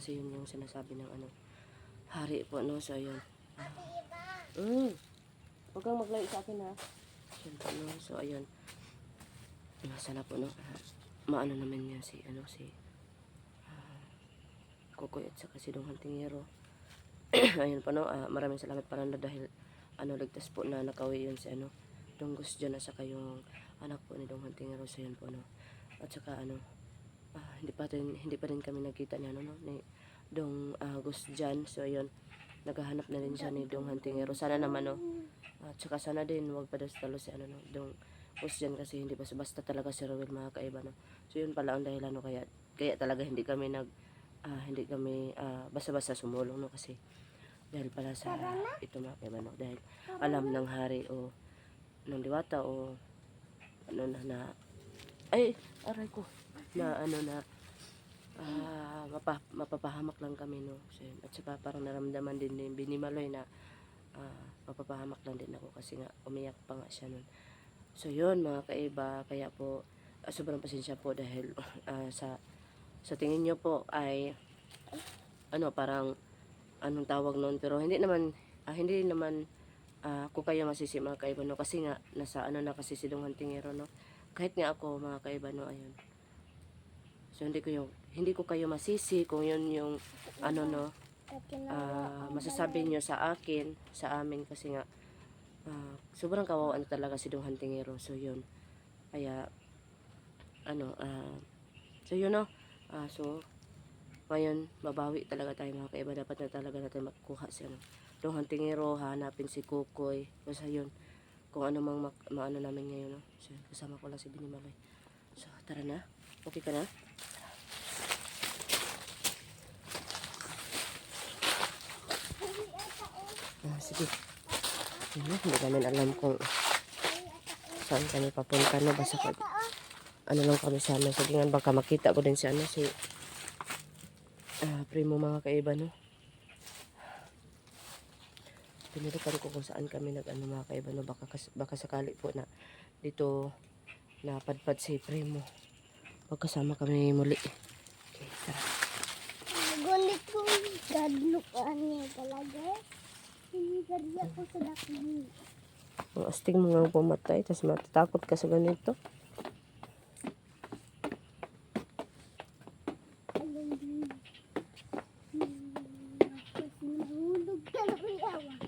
kasi yun yung sinasabi ng ano, hari po, no? So, ayun. Huwag kang maglayo sa akin, ha? Yun po, no? So, ayun. Sana po, no? Maano naman yan si, ano, si Kukoy at saka si Dong Hantingero. Ayun po, no? Maraming salamat pala na dahil, ano, ligtas po na nakawi yun si, ano, Donggos dyan at saka yung anak po ni Dong Hantingero. So, yun po, no? At saka, ano, hindi pa rin kami nagkita niya, no? Ni Dong Gus dyan. So, ayun. Naghahanap na rin siya ni Dong Hantingero. Sana naman, no? At saka sana din, huwag pa talo si, ano, no? Dong Gus dyan kasi hindi basta talaga si Rowel, mga kaiba, no? So, yun pala ang dahilan, no? Kaya talaga hindi kami basta-basta sumulong, no? Kasi dahil pala sa ito, mga kaiba, no? Dahil alam ng hari o ng diwata o ano na ay aray ko na ano na mapapahamak lang kami, no? So, at saka parang naramdaman din ni Binimaloy na mapapahamak lang din ako kasi nga umiyak pa nga siya nun. So yun, mga kaiba, kaya po sobrang pasensya po dahil sa tingin nyo po ay ano, parang anong tawag nun, pero hindi naman ako kayo masisi, mga kaiba, no? Kasi nga nasa ano na kasi si Dong Hantingero, no? Kahit nga ako, mga kaiba, no? Ayun. So hindi ko kayo masisi kung yun yung ano, no, masasabi nyo sa akin, sa amin, kasi nga sobrang kawawaan talaga si Dong Hantingero. So yun, kaya ano, so yun, no. So ngayon mabawi talaga tayo, mga kaiba. Dapat na talaga natin makuha si ano, Dong Hantingero, hanapin si Kukoy. Basta yun, kung ano mang maano namin ngayon, no. So kasama ko lang si Binimaloy. So tara na, okay ka na? Sige. Hindi namin alam kung saan kami papunta, no? Basta ano lang kami sa amin. Sige nga, baka makita ko din si ano, si primo, mga kaiba, no? Pinilikan ko kung saan kami nag-ano, mga kaiba, no? Baka sakali po na dito napadpad si primo. Magkasama kami muli. Okay, tara. Gulit kong gadlukan niya talaga. Hinigarya ko sa daki. Ang astig mo nga pumatay, tapos matatakot ka sa ganito. Nahulog ka na kuyawa.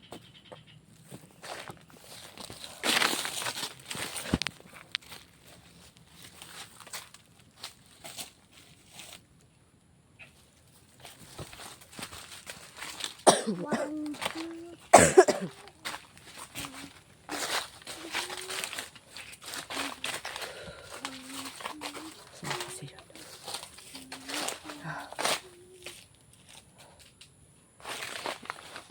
One, two.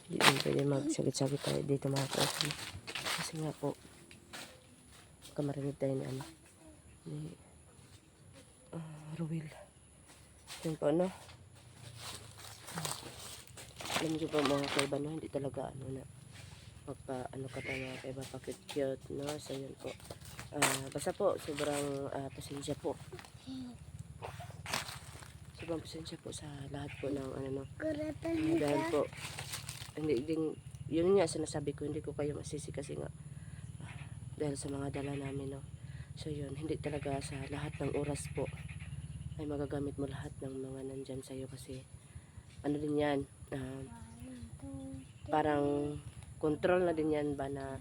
Hindi din pwede magsagit-sagit tayo dito, mga kaiba. Kasi nga po, kamarinig tayo ni ano, ni Rowel. Yun po, no? Alam nyo po, mga kaiba, no? Hindi talaga ano na magpa-ano ka pa, mga kaiba, pa-cute, no? So yun po. Basta po, sobrang pasensya po. Sobrang pasensya po sa lahat po ng ano, no? Dahil po, hindi din, yun nga sinasabi ko, hindi ko kayo masisi kasi nga dahil sa mga dala namin, no? So yun, hindi talaga sa lahat ng oras po ay magagamit mo lahat ng mga nandyan sa'yo kasi ano din yan, parang control na din yan ba na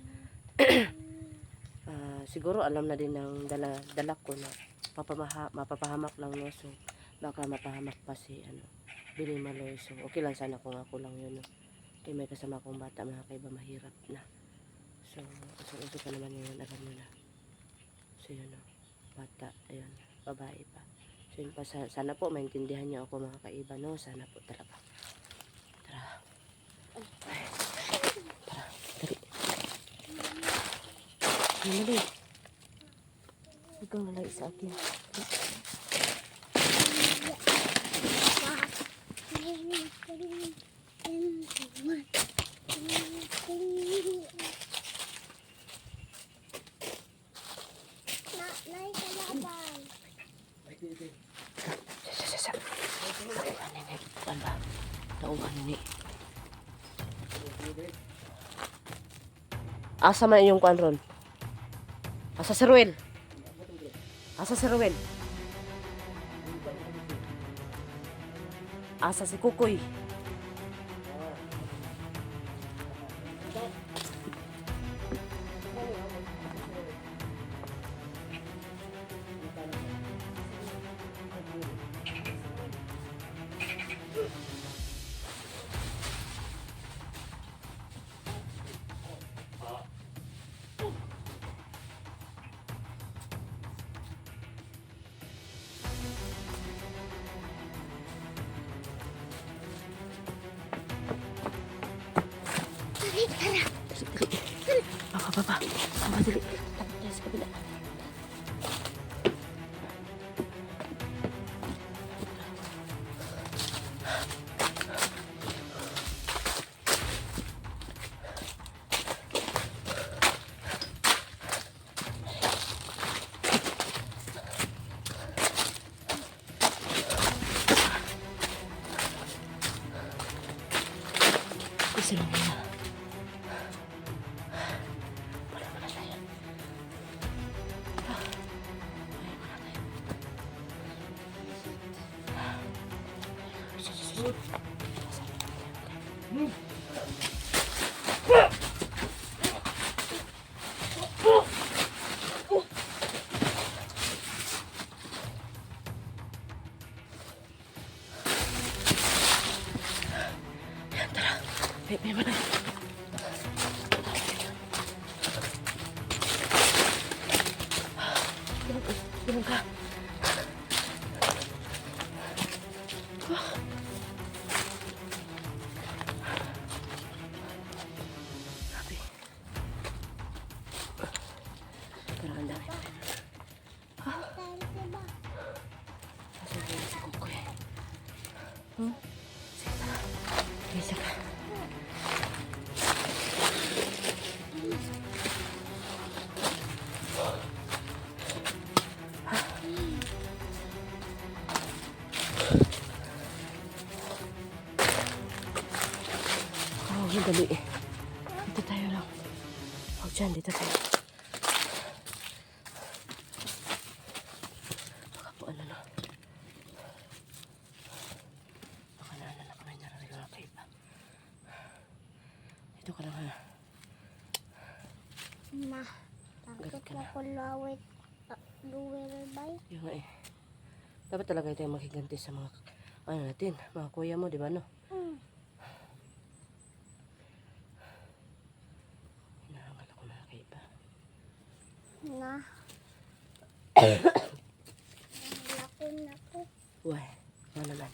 siguro alam na din ng dala ko na mapapahamak lang, no? So baka mapahamak pa si ano, Binimaloy. So okay lang sana kung ako lang yun, no? May kasama akong bata, mga kaiba, mahirap na. So uso pa naman yun, alam nyo na. So yun, no? Bata, ayun, babae pa. So yun pa, sana po maintindihan niyo ako, mga kaiba, no? Sana po talaga. Tara. Tara, dali. Dali. Huwag kang lalay sa akin. Sasa. Ano ba? Tauhan ni. Asa man yung kuan ron? Asa si Ruel? Asa si Ruel? Asa si Kukoy? Dali. Baba. Baba, dali. Takot tayo sa kabila. Isa lang muna. Wala muna tayo. May mana. Ganun ka. Grabe. Parang ang dami. Nasa si Kukoy. Sige, tara. Isa ka. Dali. Dito tayo lang. Huwag dyan, dito tayo. Baka po ano na. Baka na kami narinig mga kaiba. Dito ka lang ha. Ma, bakit na ko lawit? Luwil bay? Yung nga eh. Dapat talaga tayo makiganti sa mga ano natin, mga kuya mo, di ba no? Na. Lako. Uy, ano naman?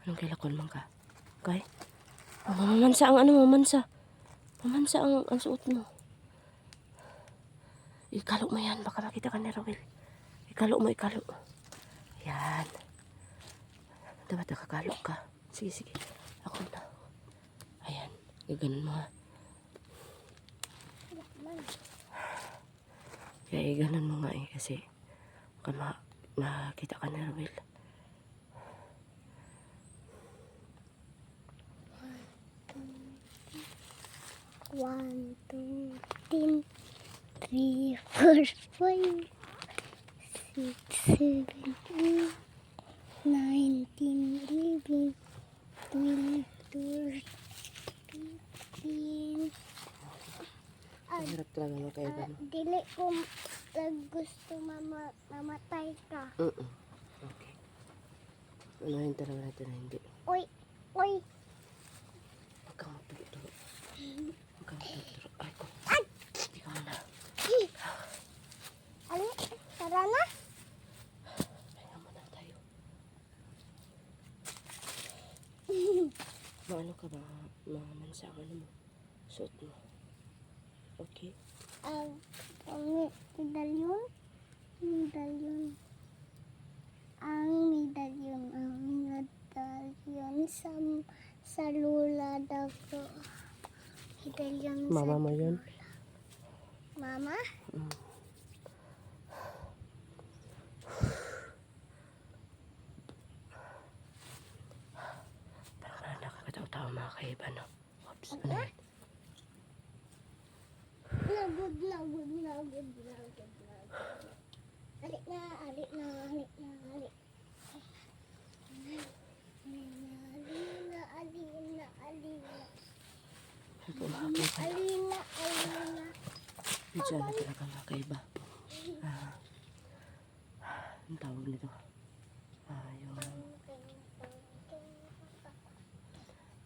Anong kailakon man ka? Okay? Oh, mamansa ang ano, mamansa. Mamansa ang suot mo. Ikalo mo yan, baka makita ka ni Rowel. Ikalo mo. Yan. Dapat nakakalo ka. Sige. Ako na. Ayan, gaganon mo ha. Kaya ganun mo nga eh, kasi makita ka na Rowel. One, two, three, 4, 5, 6, 7, 8, 9, 10, 11, 12, 13. Mahirap talaga mo kayo ganun. Dili ko gusto mamatay ka. Okay. Unahin talaga natin na hindi. Oy. Huwag kang magturo. Ay ko. Ikaw na. Ano? Tara na? Pahinga muna tayo. Maano ka ba? Mamansa ang ano mo? Suot mo. Okay? Ang medalyon. Ang medalyon sa lula daw ko. Medalyon sa Mama mo yun? Mama? good na, good na, good na, good na. Alik na, alik na, alik na, alik. Alina, alina, alina. Ito mga kaiba. Alina, alina. Medyo ano talaga mga kaiba. Ang tawag nito.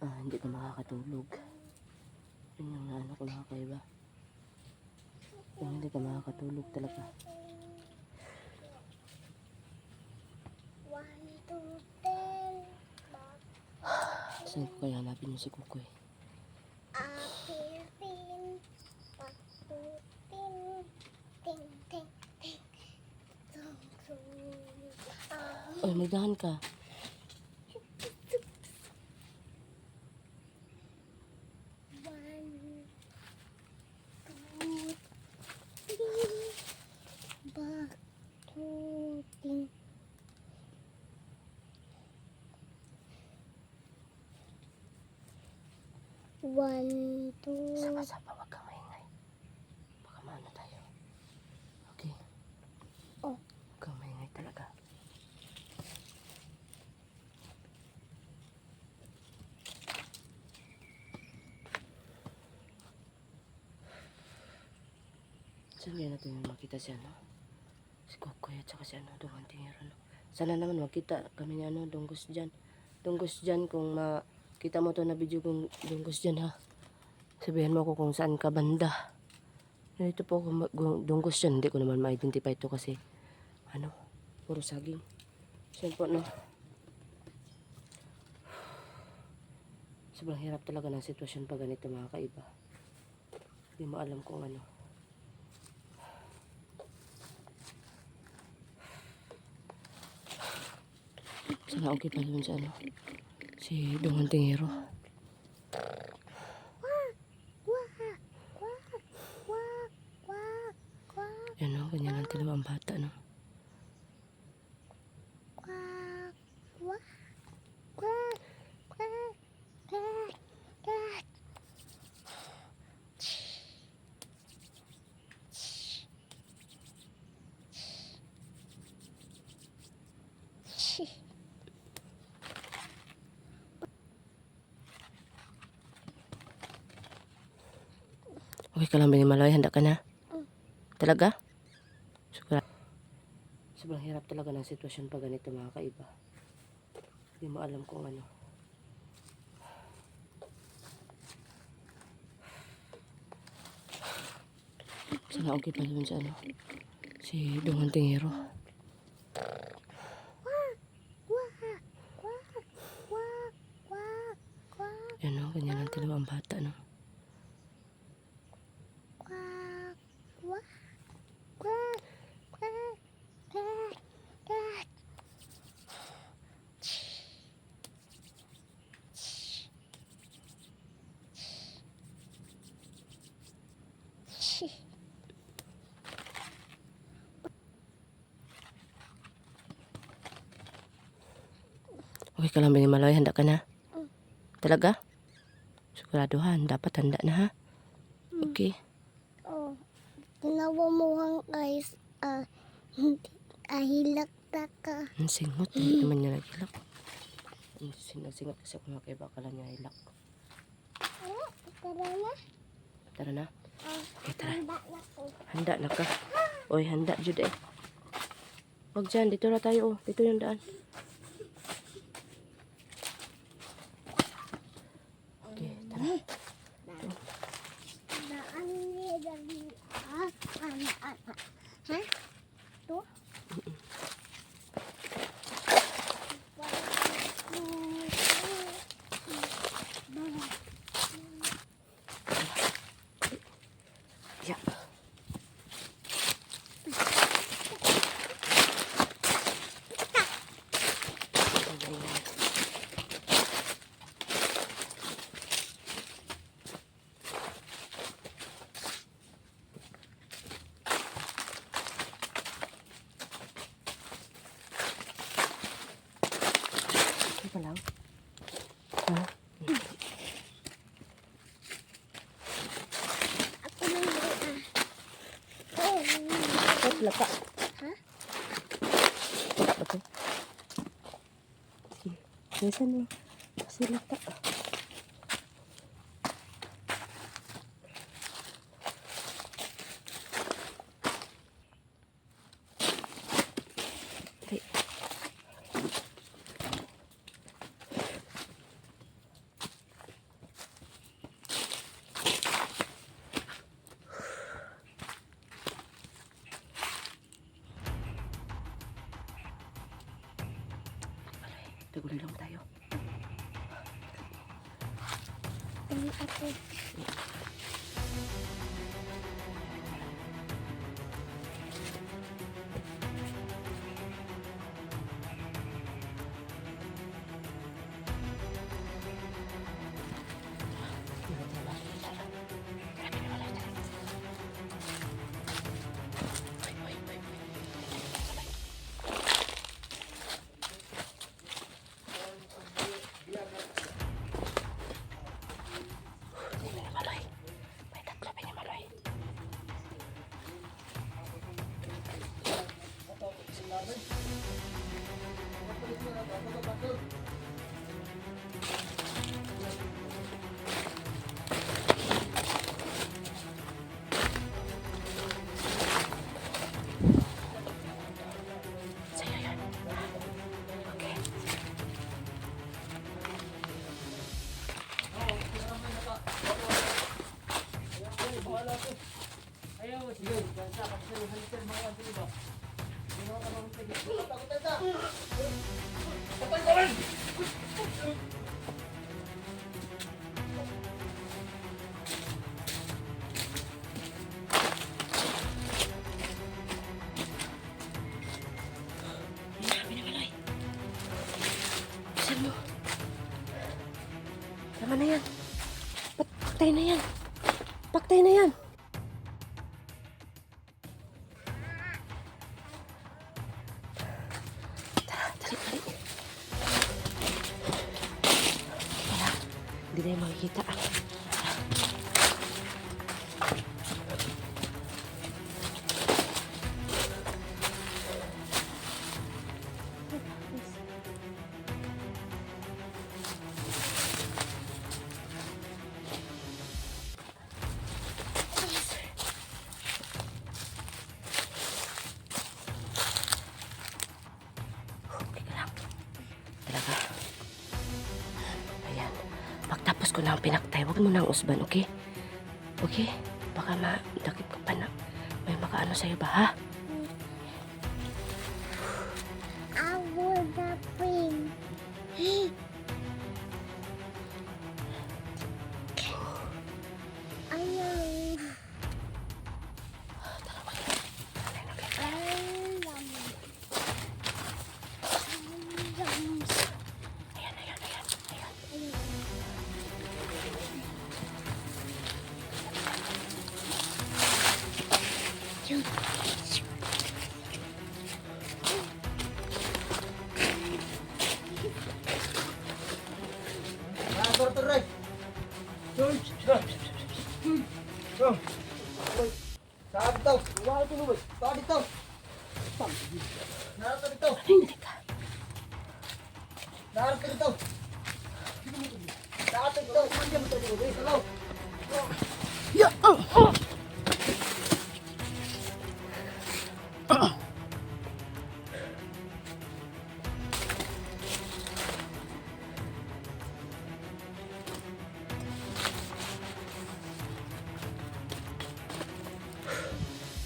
Yung hindi ka makakatulog. Yun yung ano ko mga kaiba. Yung hindi ka makakatulog talaga. 1, 2, 10. Saan ko kaya hanapin yung si Kukoy? Apipin, pakutin, ting, ting, ting. Tung, tung. Ay, may dahan ka. Bakutin. One, two. Sama-sama, wag kang maingay. Baka maano tayo. Okay. Oh. Wag kang maingay talaga. Sabihin natin yung makita si ano. Si Kukoy at saka si ano, Dungan Tingero. No? Sana naman makita kami ni ano, Dunggos dyan. Dunggos dyan kung makita mo to na video kung Dunggos dyan ha. Sabihin mo ako kung saan ka banda. Dito po ako Dunggos dyan. Hindi ko naman ma-identify ito kasi ano, puro saging. Siyan po no. Sobrang hirap talaga ng sitwasyon pag ganito mga kaiba. Hindi mo alam kung ano. Sana okay pa yun sa ano. Si Dungan Tingero. Yan o, ganyan lang talaga ang bata no. Okay ka lang ba ni Maloy? Handa ka na? Talaga? Sobrang hirap talaga ng sitwasyon pag ganito mga kaiba. Hindi mo alam kung ano. Sana okay pa yun sa ano. Si Dungan Tingero. Yan o, ganyan lang talaga ang bata no. Okay ka lang ba ni Maloy? Handa ka na? Talaga? Siguraduhan. Dapat handa na ha? Okay. Oh, ginawa mo hang guys, ahilak ta ka. Ang singot. Hindi naman niya nagilak. Singot kasi ako mga kaiba. Akala niya hilak. Tara na. Tara na. Okay, tara. Handa na ko. Handa na ka. Oy, handa jud eh. Wag dyan. Dito na tayo. Oh. Dito yung daan. Okay, tara. Daan ni dari anak. Ha? Tu? Ya. Lata. Ha? Lata ba ito? Sige. Minsan mo. Kasi lata. Okay. Tuloy lang tayo. Dali ako. Tama na yan. Paktay na yan. Paktay na yan. Tara, dali. Wala. Hindi na yung makikita. Talaga. Ayan. Pagtapos ko na ang pinaktay, huwag mo na ang usban, okay? Okay? Baka madakip ka pa na. May makaano sa'yo ba, ha? I want the pin. Ayaw. Saan dito? Lumayan ito, Lumayan. Saan dito? Narap ka dito. Narap ka dito. Narap ka dito. Mandiyan mo ito, Lumayan. Salaw. Ya!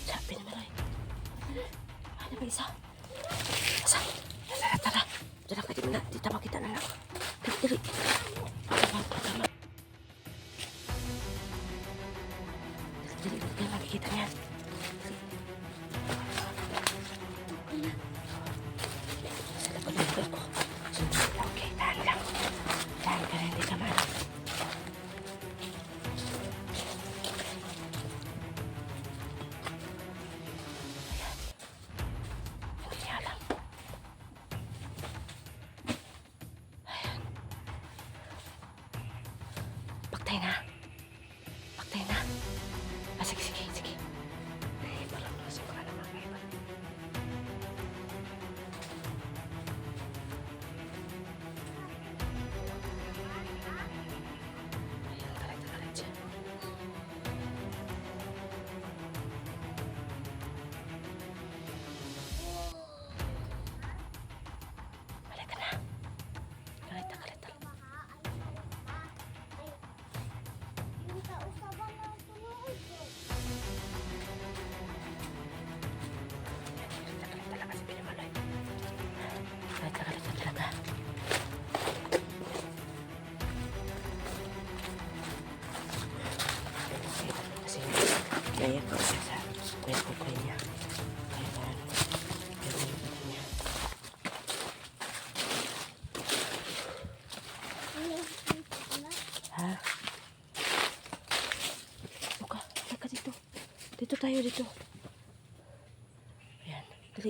Sabi naman ay. Ano ba isa? Asa? Tara. Diyan ka, di kita makita na lang. Dili. Tama. Dili, kayo makikita niyan. Sa labag ng ko. Sunod lang, okay. Tahan lang. Tahan ka rin, hindi ka man. Kaya ko siya sa kuya kukoy niya. Kaya na ano. Kaya niya. Ha? Buka, halika dito. Dito tayo, dito. Ayan, dali.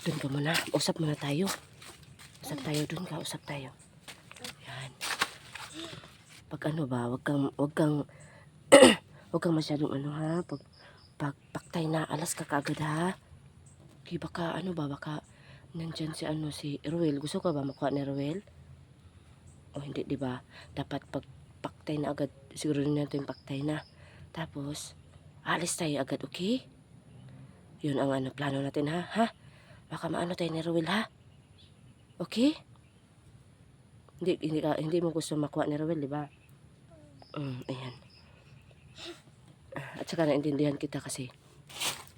Doon ka muna. Usap muna tayo. Usap tayo doon ka. Usap tayo. Yan. Pag ano ba, wag kang, wag kang masyadong ano ha. Pag paktay na, alas ka kaagad ha. Okay, baka ano ba, baka nandyan si ano, si Ruel. Gusto ka ba makuha ni Ruel? O hindi, di ba? Dapat pag paktay na agad, siguro natin paktay na. Tapos, alis tayo agad, okay? Yun ang ano, plano natin ha. Ha? Baka maano tayo ni Ruel ha? Okay? Hindi mo gusto makuha ni Ruel, di ba? Ayan. At saka naintindihan kita kasi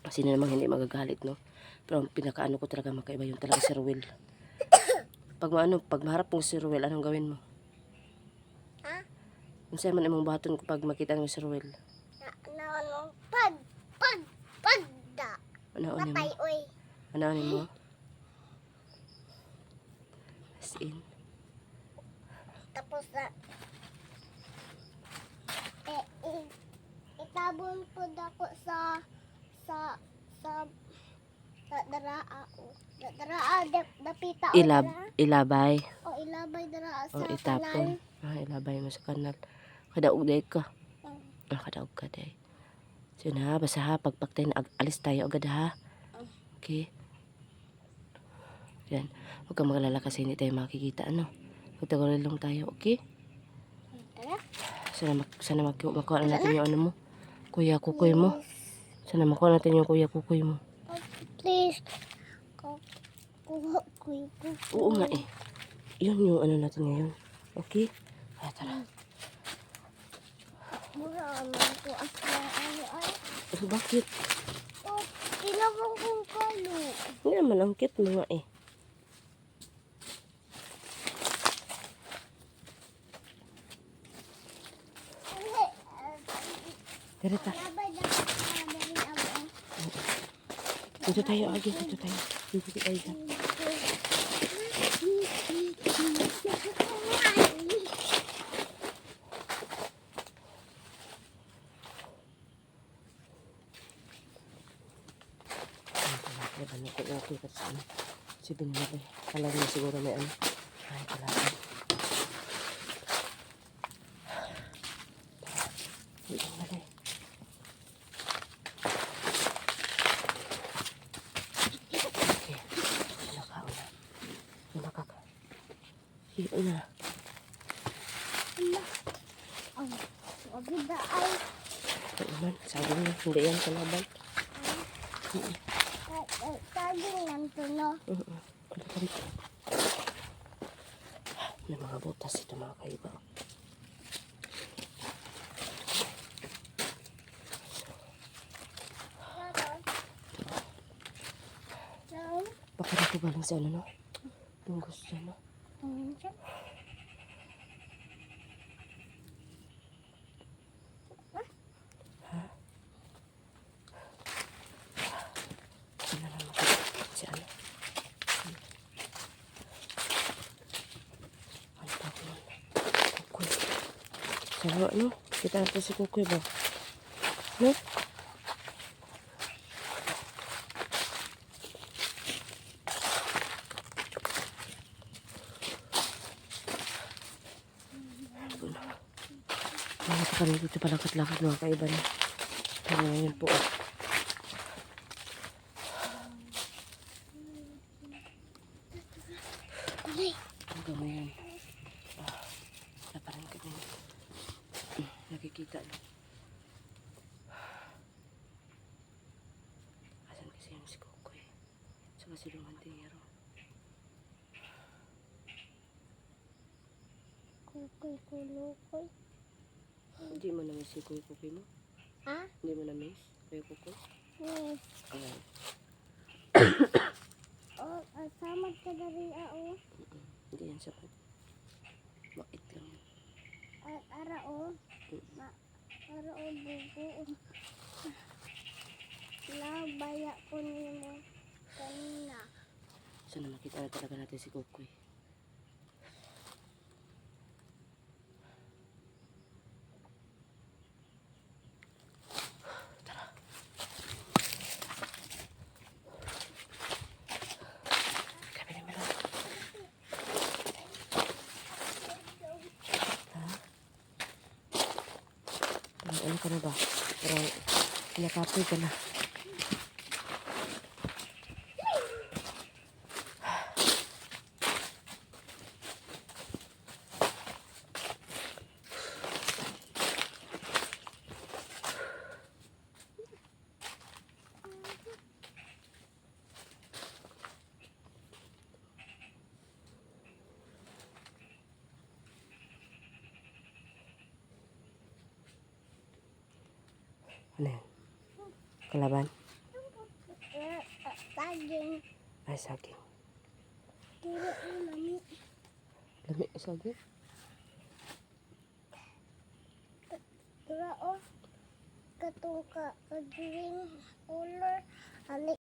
sino namang hindi magagalit, no? Pero ang pinakaano ko talaga makaiba yun talaga si Ruel. Pag maharap mo si Ruel, anong gawin mo? Ha? Kung sa'yo man imong baton ko pag makita mo si Ruel. Pagda. Ano mo? Patay, oy. Ano mo? As in. Tapos na. Itabon po dako sa daraa. Daraa, dapita. Ilabay. O ilabay daraa O sa itapon. kanal. Ilabay mo sa kanal. Kadaog day ka. Oh. Kadaog ka day. So na, basta ha, pagpaktay na alis tayo agad ha. Okay? Yan. Huwag kang magalala kasi hindi tayo makikita, ano? Magtagalala lang tayo, okay? Tara. Sana makuha na natin yung ano mo. Kuya kukoy mo. Sana makuha natin yung kuya kukoy mo. Please. Kuha. Oo nga eh. Yun yung ano natin ngayon. Okay? Kaya tara. Mura naman ko asla ano ay. Bakit? Oh, ilabang kong kalo. Hindi naman ang cute mo nga eh. Direta. Labay dapat sa dari ako. Dito tayo, Agi. Dito tayo. Dito tayo dyan. Okay kasi ano. Si Binilabay. Alam niya siguro may ano. Ay, kalaban. Dito nga rin. Okay. Nakao na. Nakaka. Iyo na. Wagida ay. Ito naman. Sabi niya. Hindi yan kalaban. Saging lang to, no? Ano ka rito? May mga butas ito mga kaiba. Baka dito galing sa ano, no? Yung gusto, no? Ha? Ano naman si ano? Ano pa ko yun? Kukoy. Sana ano? Kita natin si Kukoy ba? No? Mga pa kami dito palakad-lakad mga kaiba na. Pero ngayon po. Hanggang ngayon. Wala pa rin kami. Nakikita lang. Asan kasi yung si Kukoy? Saka si Lumantero. Kukoy. Hindi mo na-miss si Kukoy mo? Ha? Hindi mo na-miss? Kuya Kukoy? Yes. Ayan. Oh, sama ka dari ako. Hindi yan sapat. Mait lang yan. Ara o. Ara o bugo. Labaya ko nimo kanina. Sana makita na talaga natin si Kukoy. Kami na meron. Ano ka na ba? Parang kinakapoy ka na. Ano yan? Kalaban? Saging. Ay, saging. Dili lami. Lami, saging? Dura o. Katong ka green color. Ali